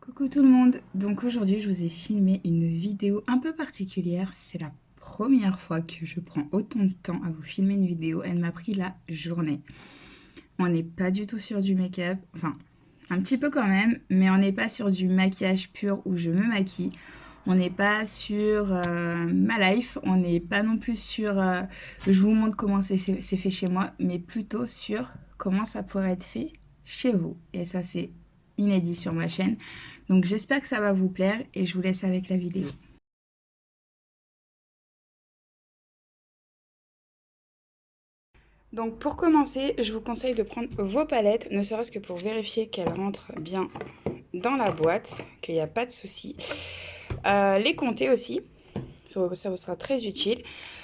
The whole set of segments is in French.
Coucou tout le monde, donc aujourd'hui je vous ai filmé une vidéo un peu particulière, c'est la première fois que je prends autant de temps à vous filmer une vidéo, elle m'a pris la journée. On n'est pas du tout sur du make-up, enfin un petit peu quand même, mais on n'est pas sur du maquillage pur où je me maquille, on n'est pas sur ma life, on n'est pas non plus sur je vous montre comment c'est fait chez moi, mais plutôt sur comment ça pourrait être fait chez vous. Et ça c'est inédit sur ma chaîne. Donc j'espère que ça va vous plaire et je vous laisse avec la vidéo. Donc pour commencer, je vous conseille de prendre vos palettes, ne serait-ce que pour vérifier qu'elles rentrent bien dans la boîte, qu'il n'y a pas de souci. Les compter aussi, ça vous sera très utile.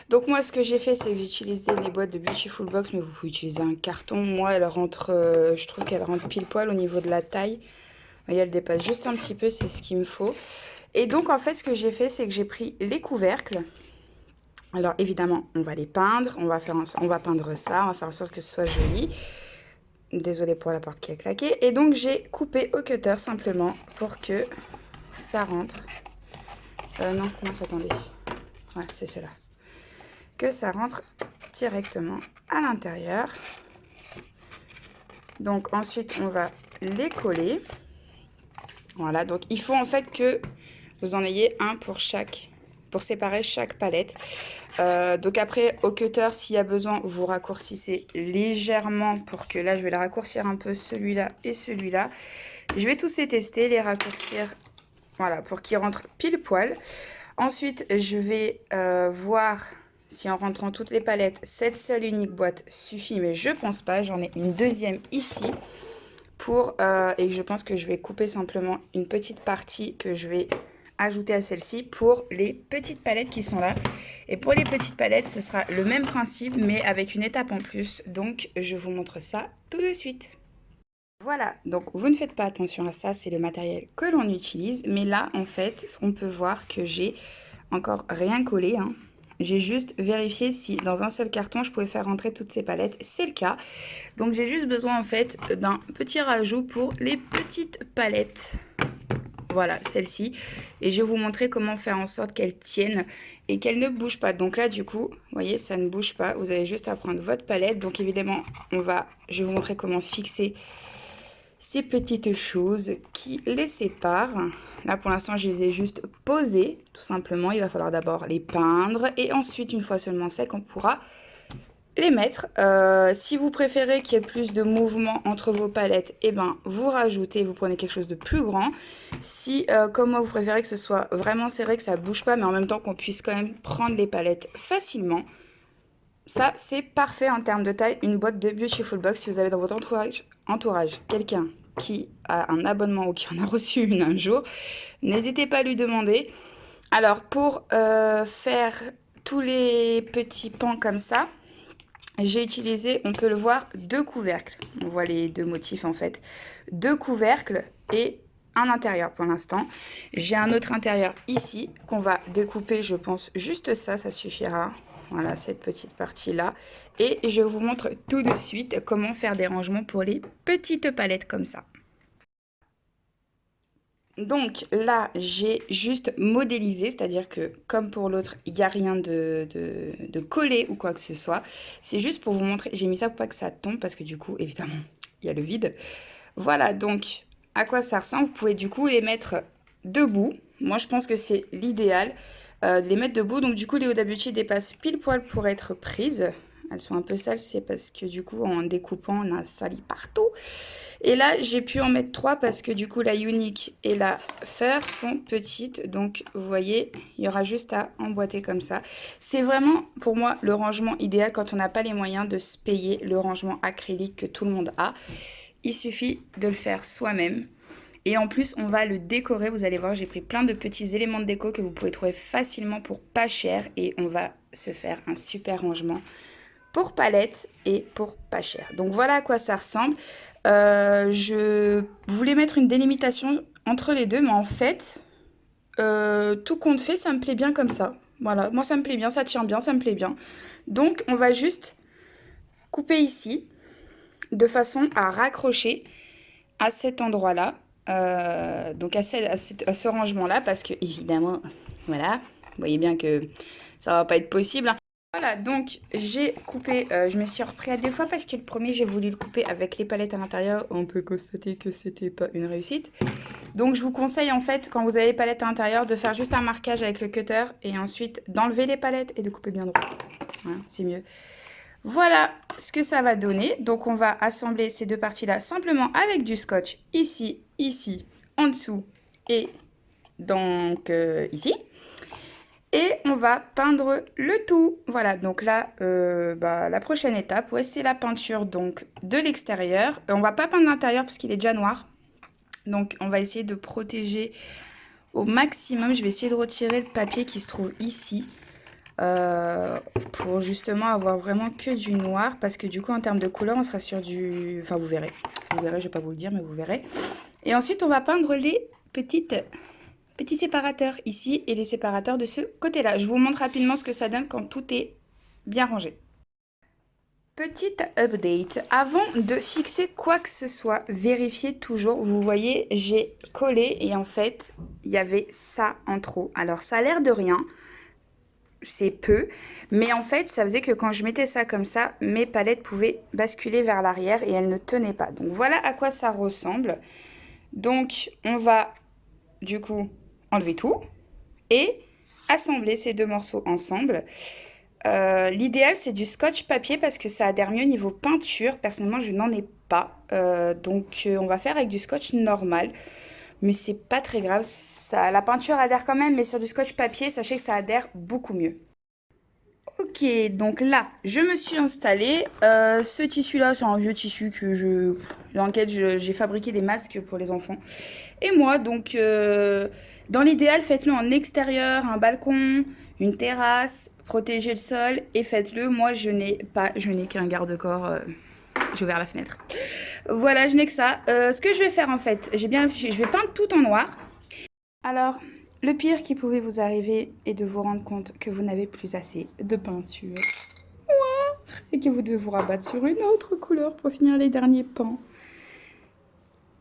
Donc moi ce que j'ai fait, c'est que j'ai utilisé les boîtes de Beautiful Box, mais vous pouvez utiliser un carton. Moi elle rentre, je trouve qu'elle rentre pile poil au niveau de la taille. Vous voyez, elle dépasse juste un petit peu, c'est ce qu'il me faut. Et donc en fait ce que j'ai fait, c'est que j'ai pris les couvercles. Alors évidemment, on va les peindre, on va peindre ça, on va faire en sorte que ce soit joli. Désolée pour la porte qui a claqué. Et donc j'ai coupé au cutter simplement pour que ça rentre. Non, mince, attendez. Ouais, c'est cela. Que ça rentre directement à l'intérieur. Donc ensuite, on va les coller. Voilà, donc il faut en fait que vous en ayez un pour séparer chaque palette. Donc après, au cutter, s'il y a besoin, vous raccourcissez légèrement pour que là, je vais les raccourcir un peu, celui-là et celui-là. Je vais tous les tester, les raccourcir, voilà, pour qu'ils rentrent pile poil. Ensuite, je vais voir si en rentrant toutes les palettes, cette seule unique boîte suffit, mais je pense pas. J'en ai une deuxième ici. Et je pense que je vais couper simplement une petite partie que je vais ajouter à celle-ci pour les petites palettes qui sont là. Et pour les petites palettes, ce sera le même principe, mais avec une étape en plus. Donc, je vous montre ça tout de suite. Voilà, donc vous ne faites pas attention à ça, c'est le matériel que l'on utilise. Mais là, en fait, on peut voir que j'ai encore rien collé, hein. J'ai juste vérifié si dans un seul carton, je pouvais faire rentrer toutes ces palettes. C'est le cas. Donc j'ai juste besoin en fait d'un petit rajout pour les petites palettes. Voilà, celle-ci. Et je vais vous montrer comment faire en sorte qu'elles tiennent et qu'elles ne bougent pas. Donc là, du coup, vous voyez, ça ne bouge pas. Vous avez juste à prendre votre palette. Donc évidemment, je vais vous montrer comment fixer ces petites choses qui les séparent. Là, pour l'instant, je les ai juste posées, tout simplement. Il va falloir d'abord les peindre. Et ensuite, une fois seulement sec, on pourra les mettre. Si vous préférez qu'il y ait plus de mouvement entre vos palettes, et ben, vous rajoutez, vous prenez quelque chose de plus grand. Si, comme moi, vous préférez que ce soit vraiment serré, que ça ne bouge pas, mais en même temps qu'on puisse quand même prendre les palettes facilement, ça, c'est parfait en termes de taille. Une boîte de Beautiful Box, si vous avez dans votre entourage quelqu'un qui a un abonnement ou qui en a reçu une un jour, n'hésitez pas à lui demander. Alors, pour faire tous les petits pans comme ça, j'ai utilisé, on peut le voir, 2 couvercles. On voit les 2 motifs en fait. 2 couvercles et un intérieur pour l'instant. J'ai un autre intérieur ici qu'on va découper, je pense, juste ça, ça suffira. Voilà, cette petite partie-là. Et je vous montre tout de suite comment faire des rangements pour les petites palettes comme ça. Donc là, j'ai juste modélisé, c'est-à-dire que comme pour l'autre, il n'y a rien de collé ou quoi que ce soit. C'est juste pour vous montrer, j'ai mis ça pour pas que ça tombe parce que du coup, évidemment, il y a le vide. Voilà, donc à quoi ça ressemble. Vous pouvez du coup les mettre debout. Moi, je pense que c'est l'idéal de les mettre debout. Donc du coup, les Huda Beauty dépassent pile poil pour être prises. Elles sont un peu sales, c'est parce que du coup, en découpant, on a sali partout. Et là, j'ai pu en mettre 3 parce que du coup, la Unique et la Fur sont petites. Donc, vous voyez, il y aura juste à emboîter comme ça. C'est vraiment, pour moi, le rangement idéal quand on n'a pas les moyens de se payer le rangement acrylique que tout le monde a. Il suffit de le faire soi-même. Et en plus, on va le décorer. Vous allez voir, j'ai pris plein de petits éléments de déco que vous pouvez trouver facilement pour pas cher. Et on va se faire un super rangement pour palette et pour pas cher. Donc voilà à quoi ça ressemble. Je voulais mettre une délimitation entre les deux, mais en fait, tout compte fait, ça me plaît bien comme ça. Voilà, moi ça me plaît bien, ça tient bien, ça me plaît bien. Donc on va juste couper ici, de façon à raccrocher à cet endroit-là. Donc à ce rangement-là, parce que évidemment, voilà, vous voyez bien que ça va pas être possible, hein. Voilà, donc j'ai coupé, je me suis repris à deux fois parce que le premier j'ai voulu le couper avec les palettes à l'intérieur. On peut constater que c'était pas une réussite. Donc je vous conseille en fait, quand vous avez les palettes à l'intérieur, de faire juste un marquage avec le cutter et ensuite d'enlever les palettes et de couper bien droit. Voilà, c'est mieux. Voilà ce que ça va donner. Donc on va assembler ces deux parties-là simplement avec du scotch ici, ici, en dessous et donc ici. Et on va peindre le tout. Voilà, donc là, la prochaine étape, ouais, c'est la peinture donc de l'extérieur. On va pas peindre l'intérieur parce qu'il est déjà noir. Donc on va essayer de protéger au maximum. Je vais essayer de retirer le papier qui se trouve ici. Pour justement avoir vraiment que du noir, parce que du coup en termes de couleur on sera sur du... Enfin vous verrez, je vais pas vous le dire mais vous verrez. Et ensuite on va peindre les petits séparateurs ici et les séparateurs de ce côté là. Je vous montre rapidement ce que ça donne quand tout est bien rangé. Petite update, avant de fixer quoi que ce soit, vérifiez toujours. Vous voyez, j'ai collé et en fait il y avait ça en trop. Alors ça a l'air de rien, c'est peu, mais en fait ça faisait que quand je mettais ça comme ça, mes palettes pouvaient basculer vers l'arrière et elles ne tenaient pas. Donc voilà à quoi ça ressemble. Donc on va du coup enlever tout et assembler ces deux morceaux ensemble. L'idéal c'est du scotch papier parce que ça adhère mieux niveau peinture. Personnellement je n'en ai pas, donc on va faire avec du scotch normal. Mais c'est pas très grave, ça, la peinture adhère quand même, mais sur du scotch papier, sachez que ça adhère beaucoup mieux. Ok, donc là, je me suis installée. Ce tissu-là, c'est un vieux tissu dans lequel j'ai fabriqué des masques pour les enfants. Et moi, donc, dans l'idéal, faites-le en extérieur, un balcon, une terrasse, protégez le sol et faites-le. Moi, je n'ai qu'un garde-corps. J'ai ouvert la fenêtre. Voilà, je n'ai que ça. Ce que je vais faire en fait, je vais peindre tout en noir. Alors, le pire qui pouvait vous arriver est de vous rendre compte que vous n'avez plus assez de peinture noire et que vous devez vous rabattre sur une autre couleur pour finir les derniers pans.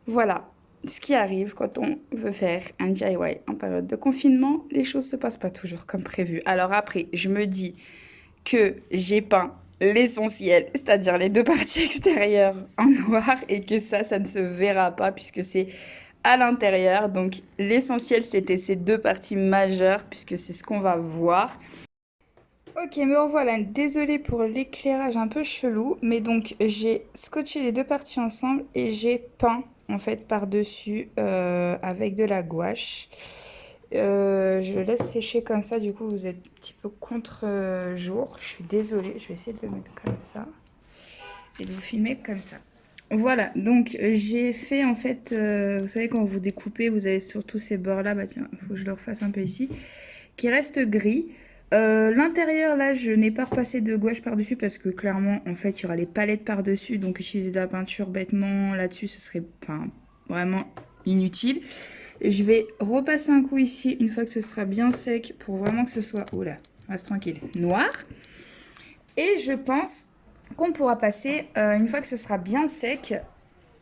Voilà ce qui arrive quand on veut faire un DIY en période de confinement. Les choses se passent pas toujours comme prévu. Alors après, je me dis que j'ai peint l'essentiel, c'est-à-dire les deux parties extérieures en noir et que ça ne se verra pas puisque c'est à l'intérieur. Donc l'essentiel c'était ces deux parties majeures puisque c'est ce qu'on va voir. Ok, me revoilà, désolée pour l'éclairage un peu chelou, mais donc j'ai scotché les deux parties ensemble et j'ai peint en fait par-dessus avec de la gouache. Je le laisse sécher comme ça, du coup vous êtes un petit peu contre-jour. Je suis désolée, je vais essayer de le mettre comme ça et de vous filmer comme ça. Voilà, donc j'ai fait en fait, vous savez quand vous découpez, vous avez surtout ces bords-là, bah tiens, il faut que je le refasse un peu ici, qui restent gris. L'intérieur là, je n'ai pas repassé de gouache par-dessus parce que clairement, en fait, il y aura les palettes par-dessus, donc utiliser de la peinture bêtement là-dessus, ce serait vraiment inutile. Je vais repasser un coup ici une fois que ce sera bien sec pour vraiment que ce soit, oula, reste tranquille, noir. Et je pense qu'on pourra passer, une fois que ce sera bien sec,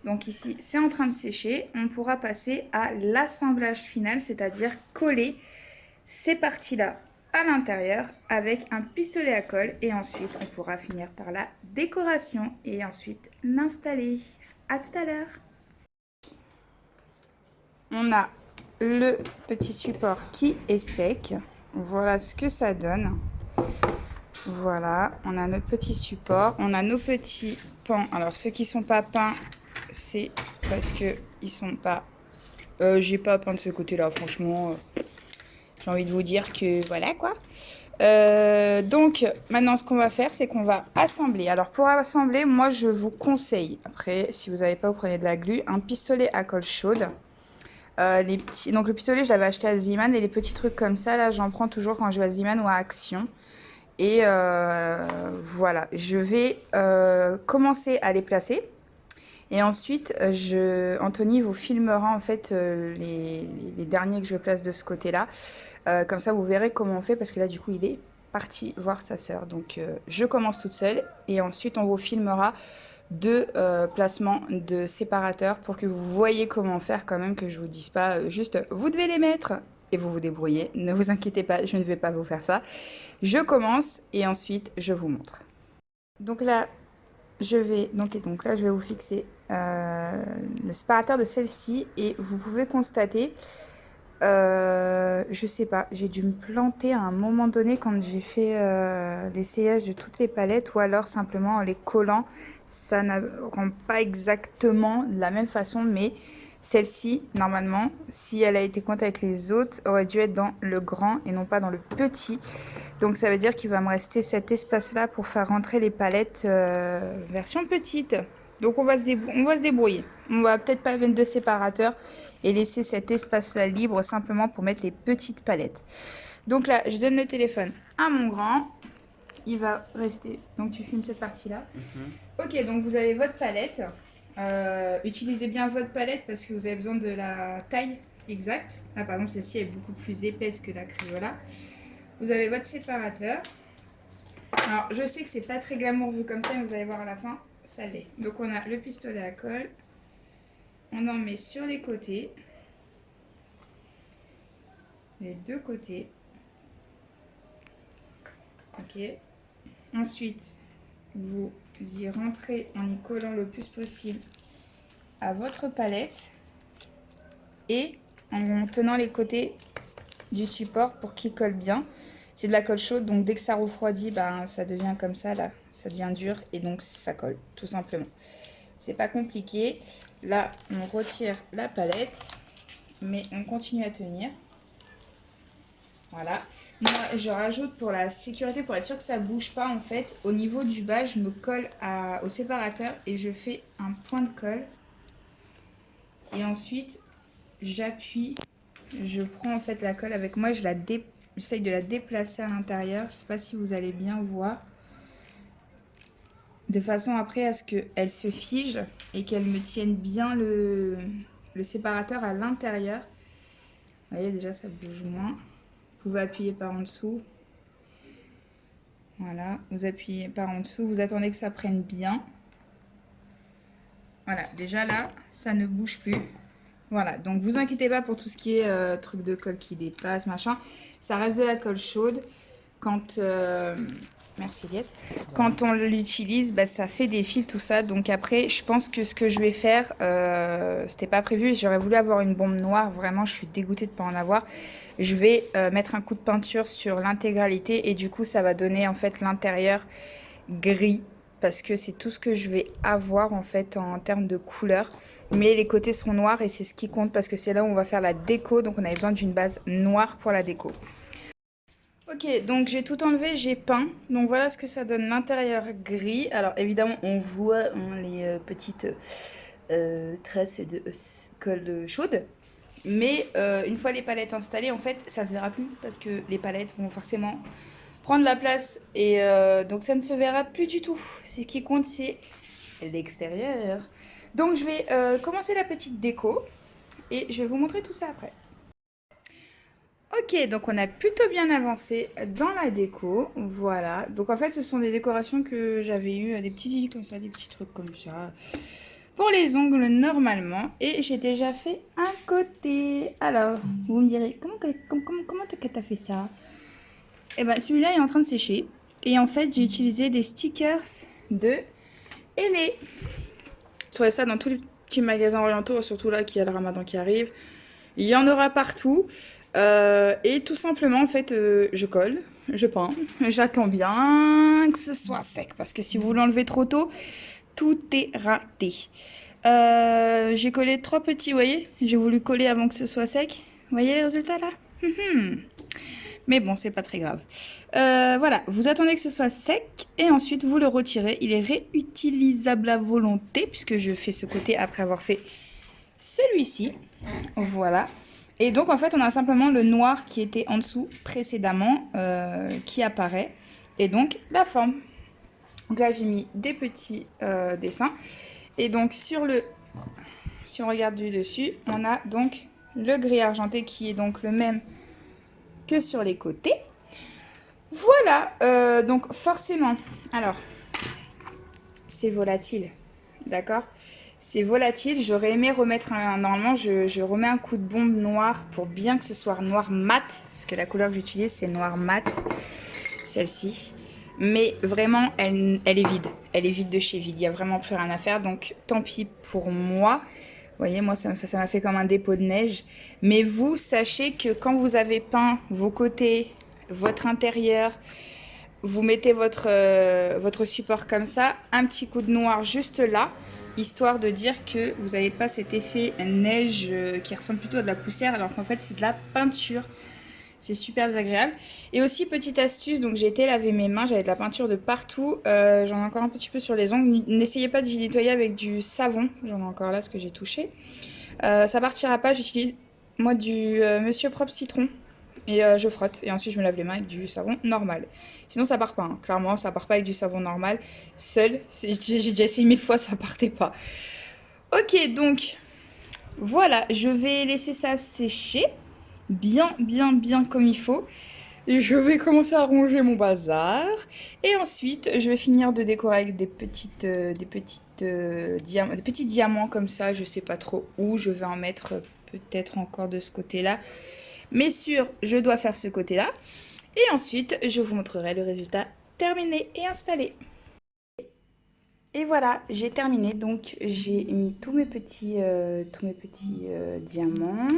donc ici c'est en train de sécher, on pourra passer à l'assemblage final, c'est-à-dire coller ces parties-là à l'intérieur avec un pistolet à colle et ensuite on pourra finir par la décoration et ensuite l'installer. À tout à l'heure. On a le petit support qui est sec. Voilà ce que ça donne. Voilà, on a notre petit support, on a nos petits pans. Alors ceux qui sont pas peints, c'est parce que ils sont pas. J'ai pas peint de ce côté-là, franchement. J'ai envie de vous dire que voilà quoi. Donc maintenant ce qu'on va faire c'est qu'on va assembler. Alors pour assembler, moi je vous conseille, après si vous n'avez pas, vous prenez de la glu, un pistolet à colle chaude. Donc le pistolet je l'avais acheté à Ziman et les petits trucs comme ça là j'en prends toujours quand je vais à Ziman ou à Action. Et voilà, je vais commencer à les placer. Et ensuite, Anthony vous filmera en fait les derniers que je place de ce côté-là. Comme ça, vous verrez comment on fait parce que là, du coup, il est parti voir sa sœur. Donc, je commence toute seule et ensuite, on vous filmera 2 placements de séparateurs pour que vous voyez comment faire quand même, que je vous dise pas juste vous devez les mettre et vous vous débrouillez. Ne vous inquiétez pas, je ne vais pas vous faire ça. Je commence et ensuite je vous montre. Donc là, donc là, je vais vous fixer le séparateur de celle-ci et vous pouvez constater, je sais pas, j'ai dû me planter à un moment donné quand j'ai fait l'essayage de toutes les palettes, ou alors simplement en les collant, ça ne rend pas exactement de la même façon, mais celle-ci, normalement, si elle a été coincée avec les autres, aurait dû être dans le grand et non pas dans le petit. Donc ça veut dire qu'il va me rester cet espace-là pour faire rentrer les palettes version petite. Donc on va se débrouiller. On va peut-être pas mettre de séparateur et laisser cet espace-là libre simplement pour mettre les petites palettes. Donc là, je donne le téléphone à mon grand. Il va rester. Donc tu filmes cette partie-là. Ok, donc vous avez votre palette. Utilisez bien votre palette parce que vous avez besoin de la taille exacte. Là par exemple, celle-ci est beaucoup plus épaisse que la Crayola. Vous avez votre séparateur. Alors, je sais que c'est pas très glamour vu comme ça, mais vous allez voir à la fin, ça l'est. Donc, on a le pistolet à colle. On en met sur les côtés. Les deux côtés. Ok. Ensuite, vous y rentrez en y collant le plus possible à votre palette. Et en tenant les côtés du support pour qu'il colle bien. C'est de la colle chaude, donc dès que ça refroidit, ben, ça devient comme ça, là, ça devient dur et donc ça colle, tout simplement. C'est pas compliqué. Là, on retire la palette, mais on continue à tenir. Voilà. Moi, je rajoute pour la sécurité, pour être sûr que ça bouge pas, en fait, au niveau du bas, je me colle au séparateur et je fais un point de colle. Et ensuite, j'appuie, je prends en fait la colle avec moi, j'essaye de la déplacer à l'intérieur. Je sais pas si vous allez bien voir. De façon après à ce qu'elle se fige et qu'elle me tienne bien le séparateur à l'intérieur. Vous voyez, déjà ça bouge moins. Vous pouvez appuyer par en dessous. Voilà, vous appuyez par en dessous, vous attendez que ça prenne bien. Voilà, déjà là, ça ne bouge plus. Voilà, donc vous inquiétez pas pour tout ce qui est truc de colle qui dépasse, machin. Ça reste de la colle chaude. Quand, merci Elias. Quand on l'utilise, bah, ça fait des fils, tout ça. Donc après, je pense que ce que je vais faire, c'était pas prévu. J'aurais voulu avoir une bombe noire. Vraiment, je suis dégoûtée de pas en avoir. Je vais mettre un coup de peinture sur l'intégralité. Et du coup, ça va donner en fait l'intérieur gris. Parce que c'est tout ce que je vais avoir en fait en termes de couleur. Mais les côtés seront noirs et c'est ce qui compte parce que c'est là où on va faire la déco. Donc on a besoin d'une base noire pour la déco. Ok, donc j'ai tout enlevé, j'ai peint. Donc voilà ce que ça donne, l'intérieur gris. Alors évidemment, on voit les petites traces de colle chaude. Mais une fois les palettes installées, en fait, ça se verra plus parce que les palettes vont forcément prendre la place. Et donc ça ne se verra plus du tout. Ce qui compte, c'est l'extérieur. Donc je vais commencer la petite déco et je vais vous montrer tout ça après. Ok, donc on a plutôt bien avancé dans la déco, voilà. Donc en fait, ce sont des décorations que j'avais eues, des petits comme ça, des petits trucs comme ça, pour les ongles normalement. Et j'ai déjà fait un côté. Alors, vous me direz, comment t'as fait ça? Eh ben, celui-là est en train de sécher. Et en fait, j'ai utilisé des stickers de Aîné. Vous trouvez ça dans tous les petits magasins orientaux, surtout là qu'il y a le ramadan qui arrive. Il y en aura partout. Et tout simplement, en fait, je colle, je peins. J'attends bien que ce soit sec. Parce que si vous l'enlevez trop tôt, tout est raté. J'ai collé 3 petits, vous voyez. J'ai voulu coller avant que ce soit sec. Vous voyez les résultats là? Mais bon, c'est pas très grave. Voilà, vous attendez que ce soit sec et ensuite vous le retirez. Il est réutilisable à volonté puisque je fais ce côté après avoir fait celui-ci. Voilà. Et donc en fait on a simplement le noir qui était en dessous précédemment qui apparaît. Et donc la forme. Donc là j'ai mis des petits dessins. Et donc si on regarde du dessus, on a donc le gris argenté qui est donc le même que sur les côtés. Voilà, donc forcément, alors, c'est volatile. d'accord? C'est volatile, j'aurais aimé remettre un... Normalement, je remets un coup de bombe noir pour bien que ce soit noir mat, parce que la couleur que j'utilise, c'est noir mat, celle-ci. Mais vraiment, elle est vide. Elle est vide de chez vide, il n'y a vraiment plus rien à faire, donc tant pis pour moi. Vous voyez, moi, ça m'a fait comme un dépôt de neige. Mais vous, sachez que quand vous avez peint vos côtés, votre intérieur, vous mettez votre support comme ça, un petit coup de noir juste là, histoire de dire que vous n'avez pas cet effet neige qui ressemble plutôt à de la poussière, alors qu'en fait c'est de la peinture. C'est super désagréable. Et aussi, petite astuce, donc j'ai été laver mes mains, j'avais de la peinture de partout. J'en ai encore un petit peu sur les ongles. N'essayez pas de les nettoyer avec du savon. J'en ai encore là, ce que j'ai touché. Ça partira pas, j'utilise moi du Monsieur Propre Citron. Et je frotte. Et ensuite, je me lave les mains avec du savon normal. Sinon, ça part pas. Hein. Clairement, ça part pas avec du savon normal. Seul, j'ai déjà essayé 1000 fois, ça partait pas. Ok, donc, voilà. Je vais laisser ça sécher. Bien, bien, bien comme il faut. Je vais commencer à ranger mon bazar. Et ensuite, je vais finir de décorer avec des petits diamants comme ça. Je sais pas trop où. Je vais en mettre peut-être encore de ce côté-là. Mais sûr, je dois faire ce côté-là. Et ensuite, je vous montrerai le résultat terminé et installé. Et voilà, j'ai terminé. Donc, j'ai mis tous mes petits diamants.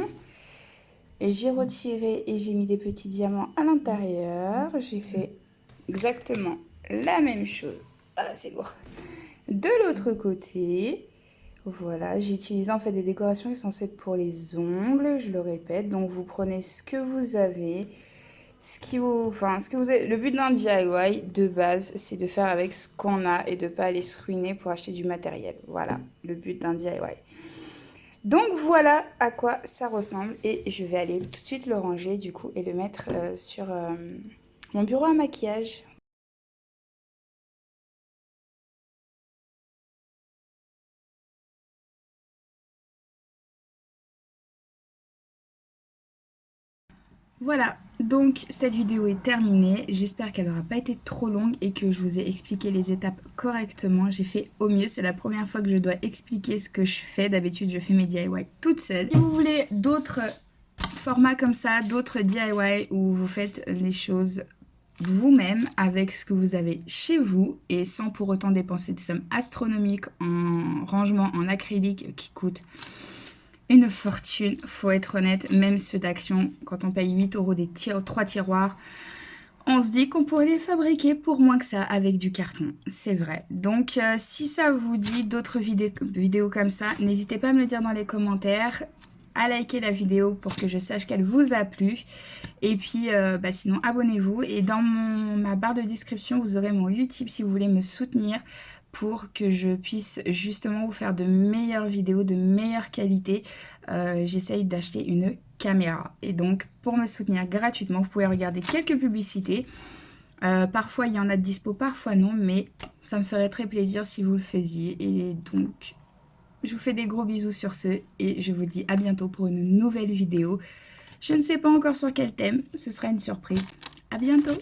Et j'ai retiré et j'ai mis des petits diamants à l'intérieur. J'ai fait exactement la même chose. Ah, c'est lourd. De l'autre côté, voilà, j'ai utilisé en fait des décorations qui sont censées être pour les ongles, je le répète. Donc vous prenez ce que vous avez, ce que vous avez. Le but d'un DIY de base, c'est de faire avec ce qu'on a et de pas aller se ruiner pour acheter du matériel. Voilà, le but d'un DIY. Donc voilà à quoi ça ressemble et je vais aller tout de suite le ranger du coup et le mettre sur mon bureau à maquillage. Voilà, donc cette vidéo est terminée. J'espère qu'elle n'aura pas été trop longue et que je vous ai expliqué les étapes correctement. J'ai fait au mieux, c'est la première fois que je dois expliquer ce que je fais. D'habitude, je fais mes DIY toute seule. Si vous voulez d'autres formats comme ça, d'autres DIY où vous faites les choses vous-même avec ce que vous avez chez vous et sans pour autant dépenser des sommes astronomiques en rangement en acrylique qui coûtent une fortune, faut être honnête, même ceux d'Action, quand on paye 8 € des 3 tiroirs, on se dit qu'on pourrait les fabriquer pour moins que ça avec du carton, c'est vrai. Donc si ça vous dit d'autres vidéos comme ça, n'hésitez pas à me le dire dans les commentaires, à liker la vidéo pour que je sache qu'elle vous a plu. Et puis sinon abonnez-vous et dans ma barre de description vous aurez mon Utip si vous voulez me soutenir pour que je puisse justement vous faire de meilleures vidéos, de meilleure qualité. J'essaye d'acheter une caméra. Et donc, pour me soutenir gratuitement, vous pouvez regarder quelques publicités. Parfois, il y en a de dispo, parfois non, mais ça me ferait très plaisir si vous le faisiez. Et donc, je vous fais des gros bisous sur ce et je vous dis à bientôt pour une nouvelle vidéo. Je ne sais pas encore sur quel thème, ce sera une surprise. À bientôt!